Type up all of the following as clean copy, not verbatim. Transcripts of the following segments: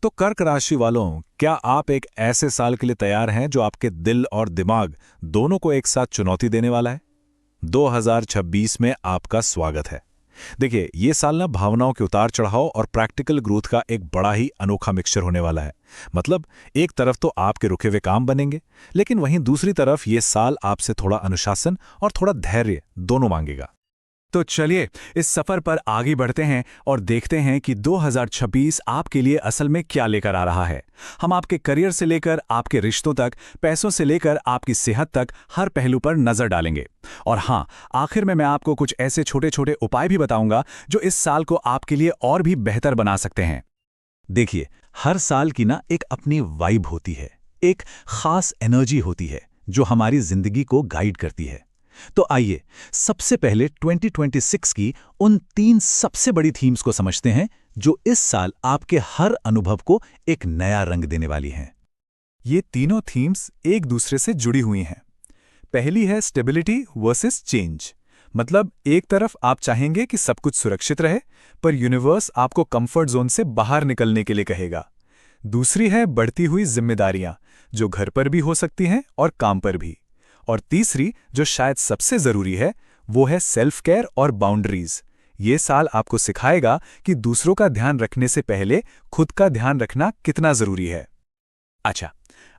तो कर्क राशि वालों, क्या आप एक ऐसे साल के लिए तैयार हैं जो आपके दिल और दिमाग दोनों को एक साथ चुनौती देने वाला है? 2026 में आपका स्वागत है। देखिए, ये साल ना भावनाओं के उतार चढ़ाव और प्रैक्टिकल ग्रोथ का एक बड़ा ही अनोखा मिक्सचर होने वाला है। मतलब एक तरफ तो आपके रुके हुए काम बनेंगे, लेकिन वहीं दूसरी तरफ ये साल आपसे थोड़ा अनुशासन और थोड़ा धैर्य दोनों मांगेगा। तो चलिए इस सफर पर आगे बढ़ते हैं और देखते हैं कि 2026 आपके लिए असल में क्या लेकर आ रहा है। हम आपके करियर से लेकर आपके रिश्तों तक, पैसों से लेकर आपकी सेहत तक हर पहलू पर नजर डालेंगे। और हाँ, आखिर में मैं आपको कुछ ऐसे छोटे छोटे उपाय भी बताऊंगा जो इस साल को आपके लिए और भी बेहतर बना सकते हैं। देखिए, हर साल की ना एक अपनी वाइब होती है, एक खास एनर्जी होती है जो हमारी जिंदगी को गाइड करती है। तो आइए सबसे पहले 2026 की उन 3 सबसे बड़ी थीम्स को समझते हैं जो इस साल आपके हर अनुभव को एक नया रंग देने वाली हैं। ये तीनों थीम्स एक दूसरे से जुड़ी हुई हैं। पहली है स्टेबिलिटी वर्सेस चेंज। मतलब एक तरफ आप चाहेंगे कि सब कुछ सुरक्षित रहे, पर यूनिवर्स आपको कंफर्ट जोन से बाहर निकलने के लिए कहेगा। दूसरी है बढ़ती हुई जिम्मेदारियां, जो घर पर भी हो सकती हैं और काम पर भी। और तीसरी, जो शायद सबसे जरूरी है, वो है सेल्फ केयर और बाउंड्रीज। ये साल आपको सिखाएगा कि दूसरों का ध्यान रखने से पहले खुद का ध्यान रखना कितना जरूरी है। अच्छा,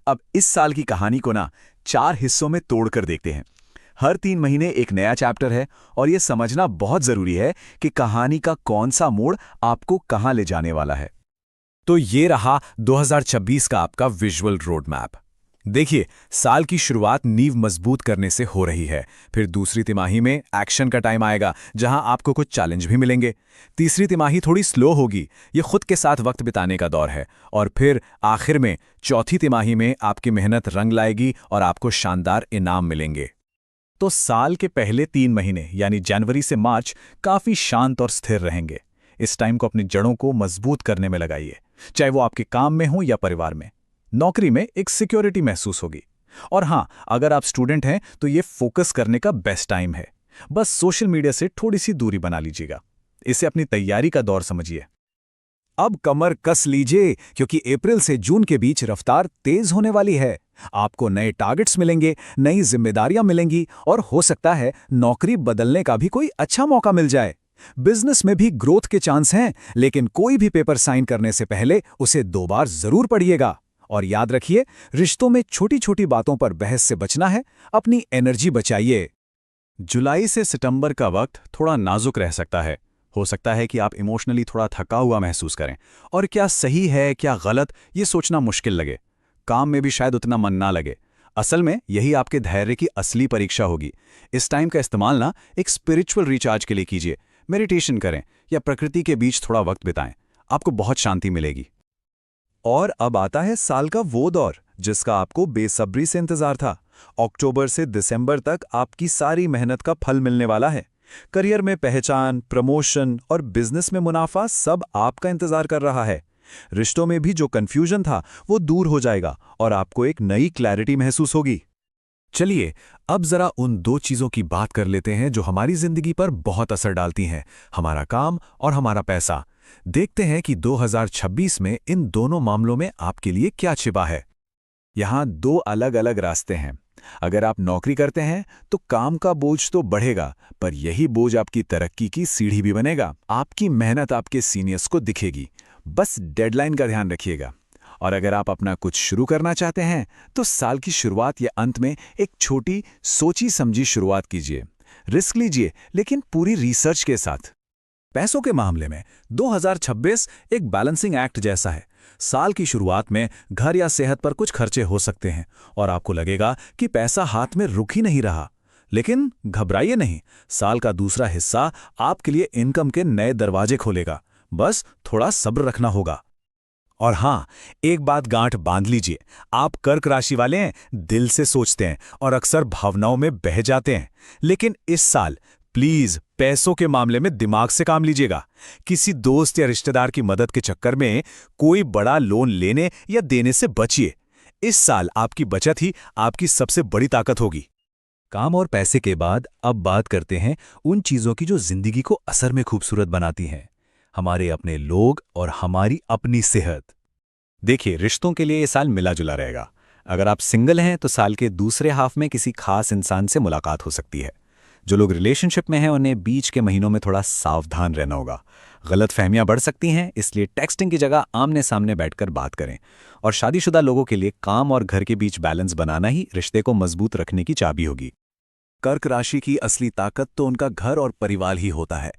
अब इस साल की कहानी को ना 4 हिस्सों में तोड़कर देखते हैं। हर 3 महीने एक नया चैप्टर है और ये समझना बहुत जरूरी है कि कहानी का कौन सा मोड़ आपको कहां ले जाने वाला है। तो ये रहा 2026 का आपका विजुअल रोड मैप। देखिए, साल की शुरुआत नींव मजबूत करने से हो रही है। फिर दूसरी तिमाही में एक्शन का टाइम आएगा, जहां आपको कुछ चैलेंज भी मिलेंगे। तीसरी तिमाही थोड़ी स्लो होगी, ये खुद के साथ वक्त बिताने का दौर है। और फिर आखिर में चौथी तिमाही में आपकी मेहनत रंग लाएगी और आपको शानदार इनाम मिलेंगे। तो साल के पहले 3 महीने यानी जनवरी से मार्च काफी शांत और स्थिर रहेंगे। इस टाइम को अपनी जड़ों को मजबूत करने में लगाइए, चाहे वो आपके काम में हो या परिवार में। नौकरी में एक सिक्योरिटी महसूस होगी। और हां, अगर आप स्टूडेंट हैं तो ये फोकस करने का बेस्ट टाइम है। बस सोशल मीडिया से थोड़ी सी दूरी बना लीजिएगा। इसे अपनी तैयारी का दौर समझिए। अब कमर कस लीजिए, क्योंकि अप्रैल से जून के बीच रफ्तार तेज होने वाली है। आपको नए टारगेट्स मिलेंगे, नई जिम्मेदारियां मिलेंगी और हो सकता है नौकरी बदलने का भी कोई अच्छा मौका मिल जाए। बिजनेस में भी ग्रोथ के चांस हैं, लेकिन कोई भी पेपर साइन करने से पहले उसे 2 बार जरूर पढ़िएगा। और याद रखिए, रिश्तों में छोटी छोटी बातों पर बहस से बचना है। अपनी एनर्जी बचाइए। जुलाई से सितंबर का वक्त थोड़ा नाजुक रह सकता है। हो सकता है कि आप इमोशनली थोड़ा थका हुआ महसूस करें और क्या सही है क्या गलत ये सोचना मुश्किल लगे। काम में भी शायद उतना मन ना लगे। असल में यही आपके धैर्य की असली परीक्षा होगी। इस टाइम का इस्तेमाल ना एक स्पिरिचुअल रिचार्ज के लिए कीजिए। मेडिटेशन करें या प्रकृति के बीच थोड़ा वक्त बिताएं। आपको बहुत शांति मिलेगी। और अब आता है साल का वो दौर जिसका आपको बेसब्री से इंतजार था। अक्टूबर से दिसंबर तक आपकी सारी मेहनत का फल मिलने वाला है। करियर में पहचान, प्रमोशन और बिजनेस में मुनाफा सब आपका इंतजार कर रहा है। रिश्तों में भी जो कंफ्यूजन था वो दूर हो जाएगा और आपको एक नई क्लैरिटी महसूस होगी। चलिए अब जरा उन 2 चीजों की बात कर लेते हैं जो हमारी जिंदगी पर बहुत असर डालती हैं, हमारा काम और हमारा पैसा। देखते हैं कि 2026 में इन दोनों मामलों में आपके लिए क्या छिपा है। यहाँ 2 अलग अलग रास्ते हैं। अगर आप नौकरी करते हैं तो काम का बोझ तो बढ़ेगा, पर यही बोझ आपकी तरक्की की सीढ़ी भी बनेगा। आपकी मेहनत आपके सीनियर्स को दिखेगी। बस डेडलाइन का ध्यान रखिएगा। और अगर आप अपना कुछ शुरू करना चाहते हैं तो साल की शुरुआत या अंत में एक छोटी सोची समझी शुरुआत कीजिए। रिस्क लीजिए, लेकिन पूरी रिसर्च के साथ। पैसों के मामले में 2026 एक बैलेंसिंग एक्ट जैसा है। साल की शुरुआत में घर या सेहत पर कुछ खर्चे हो सकते हैं और आपको लगेगा कि पैसा हाथ में रुक ही नहीं रहा। लेकिन घबराइए नहीं, साल का दूसरा हिस्सा आपके लिए इनकम के नए दरवाजे खोलेगा। बस थोड़ा सब्र रखना होगा। और हां, एक बात गांठ बांध लीजिए, आप कर्क राशि वाले हैं, दिल से सोचते हैं और अक्सर भावनाओं में बह जाते हैं। लेकिन इस साल प्लीज पैसों के मामले में दिमाग से काम लीजिएगा। किसी दोस्त या रिश्तेदार की मदद के चक्कर में कोई बड़ा लोन लेने या देने से बचिए। इस साल आपकी बचत ही आपकी सबसे बड़ी ताकत होगी। काम और पैसे के बाद अब बात करते हैं उन चीजों की जो जिंदगी को असल में खूबसूरत बनाती हैं। हमारे अपने लोग और हमारी अपनी सेहत। देखिए, रिश्तों के लिए ये साल मिला जुला रहेगा। अगर आप सिंगल हैं तो साल के दूसरे हाफ में किसी खास इंसान से मुलाकात हो सकती है। जो लोग रिलेशनशिप में हैं उन्हें बीच के महीनों में थोड़ा सावधान रहना होगा। गलतफहमियां बढ़ सकती हैं, इसलिए टेक्सटिंग की जगह आमने सामने बैठकर बात करें। और शादीशुदा लोगों के लिए काम और घर के बीच बैलेंस बनाना ही रिश्ते को मजबूत रखने की चाबी होगी। कर्क राशि की असली ताकत तो उनका घर और परिवार ही होता है।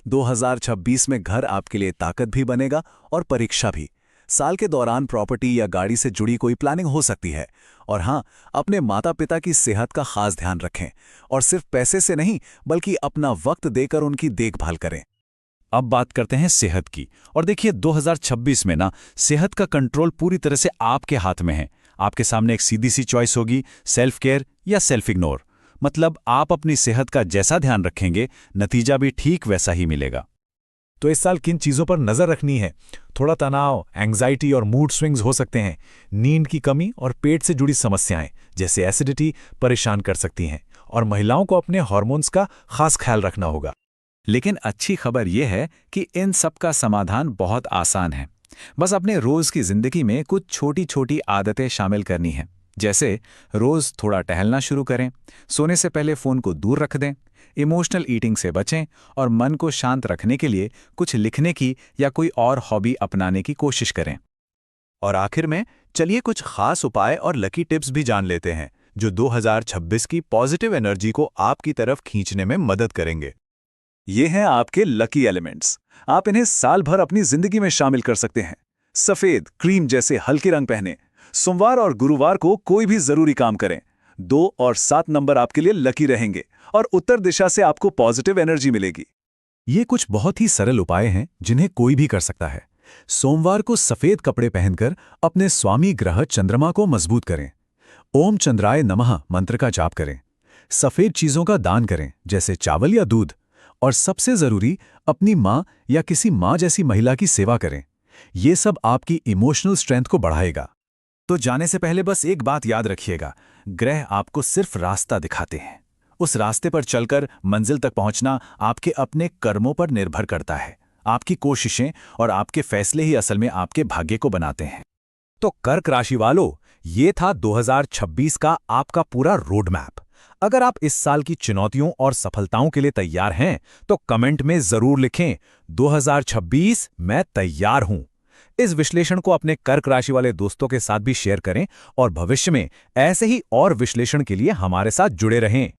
2026 में घर आपके लिए ताकत भी बनेगा और परीक्षा भी। साल के दौरान प्रॉपर्टी या गाड़ी से जुड़ी कोई प्लानिंग हो सकती है। और हाँ, अपने माता पिता की सेहत का खास ध्यान रखें और सिर्फ पैसे से नहीं बल्कि अपना वक्त देकर उनकी देखभाल करें। अब बात करते हैं सेहत की। और देखिए, 2026 में सेहत का कंट्रोल पूरी तरह से आपके हाथ में है। आपके सामने एक सीधी सी चॉइस होगी, सेल्फ केयर या सेल्फ इग्नोर। मतलब आप अपनी सेहत का जैसा ध्यान रखेंगे, नतीजा भी ठीक वैसा ही मिलेगा। तो इस साल किन चीज़ों पर नज़र रखनी है? थोड़ा तनाव, एंग्जाइटी और मूड स्विंग्स हो सकते हैं। नींद की कमी और पेट से जुड़ी समस्याएं जैसे एसिडिटी परेशान कर सकती हैं। और महिलाओं को अपने हार्मोन्स का खास ख्याल रखना होगा। लेकिन अच्छी खबर यह है कि इन सब का समाधान बहुत आसान है। बस अपने रोज की जिंदगी में कुछ छोटी छोटी आदतें शामिल करनी हैं। जैसे रोज थोड़ा टहलना शुरू करें, सोने से पहले फोन को दूर रख दें, इमोशनल ईटिंग से बचें और मन को शांत रखने के लिए कुछ लिखने की या कोई और हॉबी अपनाने की कोशिश करें। और आखिर में चलिए कुछ खास उपाय और लकी टिप्स भी जान लेते हैं जो 2026 की पॉजिटिव एनर्जी को आपकी तरफ खींचने में मदद करेंगे। ये हैं आपके लकी एलिमेंट्स। आप इन्हें साल भर अपनी जिंदगी में शामिल कर सकते हैं। सफेद, क्रीम जैसे हल्के रंग पहने। सोमवार और गुरुवार को कोई भी जरूरी काम करें। 2 और 7 नंबर आपके लिए लकी रहेंगे और उत्तर दिशा से आपको पॉजिटिव एनर्जी मिलेगी। ये कुछ बहुत ही सरल उपाय हैं जिन्हें कोई भी कर सकता है। सोमवार को सफेद कपड़े पहनकर अपने स्वामी ग्रह चंद्रमा को मजबूत करें। ओम चंद्राय नमः मंत्र का जाप करें। सफेद चीजों का दान करें जैसे चावल या दूध। और सबसे जरूरी, अपनी माँ या किसी माँ जैसी महिला की सेवा करें। ये सब आपकी इमोशनल स्ट्रेंथ को बढ़ाएगा। तो जाने से पहले बस एक बात याद रखिएगा, ग्रह आपको सिर्फ रास्ता दिखाते हैं। उस रास्ते पर चलकर मंजिल तक पहुंचना आपके अपने कर्मों पर निर्भर करता है। आपकी कोशिशें और आपके फैसले ही असल में आपके भाग्य को बनाते हैं। तो कर्क राशि वालों, ये था 2026 का आपका पूरा रोड मैप। अगर आप इस साल की चुनौतियों और सफलताओं के लिए तैयार हैं तो कमेंट में जरूर लिखें 2026 मैं तैयार हूं। इस विश्लेषण को अपने कर्क राशि वाले दोस्तों के साथ भी शेयर करें और भविष्य में ऐसे ही और विश्लेषण के लिए हमारे साथ जुड़े रहें।